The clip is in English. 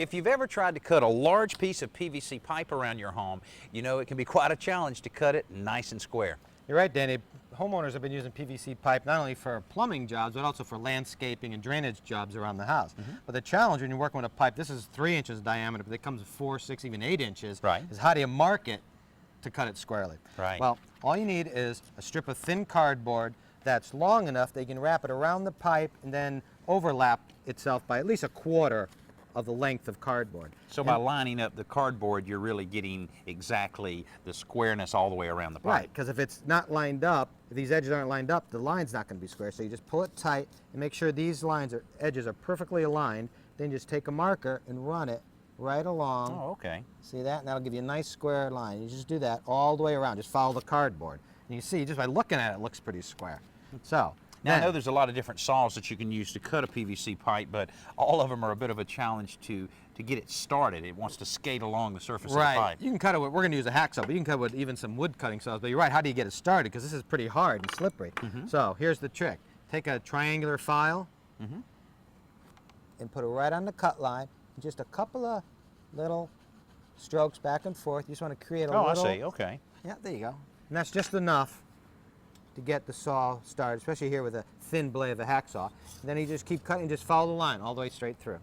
If you've ever tried to cut a large piece of PVC pipe around your home, you know it can be quite a challenge to cut it nice and square. You're right, Danny. Homeowners have been using PVC pipe not only for plumbing jobs, but also for landscaping and drainage jobs around the house. But the challenge when you're working with a pipe, this is 3 inches in diameter, but it comes 4, 6, even 8 inches, Right. is how do you mark it to cut it squarely? Right. Well, all you need is a strip of thin cardboard that's long enough that you can wrap it around the pipe and then overlap itself by at least 1/4 of the length of cardboard. So by lining up the cardboard, you're really getting exactly the squareness all the way around the pipe. Right, because if it's not lined up, if these edges aren't lined up, the line's not going to be square. So you just pull it tight and make sure these edges are perfectly aligned. Then just take a marker and run it right along. Oh, okay. See that? And that'll give you a nice square line. You just do that all the way around. Just follow the cardboard. And you see, just by looking at it, it looks pretty square. So Now, I know there's a lot of different saws that you can use to cut a PVC pipe, but all of them are a bit of a challenge to get it started. It wants to skate along the surface of the pipe. You can cut it with, we're going to use a hacksaw, but you can cut it with even some wood cutting saws. But you're right, how do you get it started? Because this is pretty hard and slippery. So here's the trick. Take a triangular file and put it right on the cut line. Just a couple of little strokes back and forth. You just want to create a little... I see, okay. Yeah, there you go. And that's just enough to get the saw started, especially here with a thin blade of a hacksaw. And then you just keep cutting, just follow the line all the way straight through.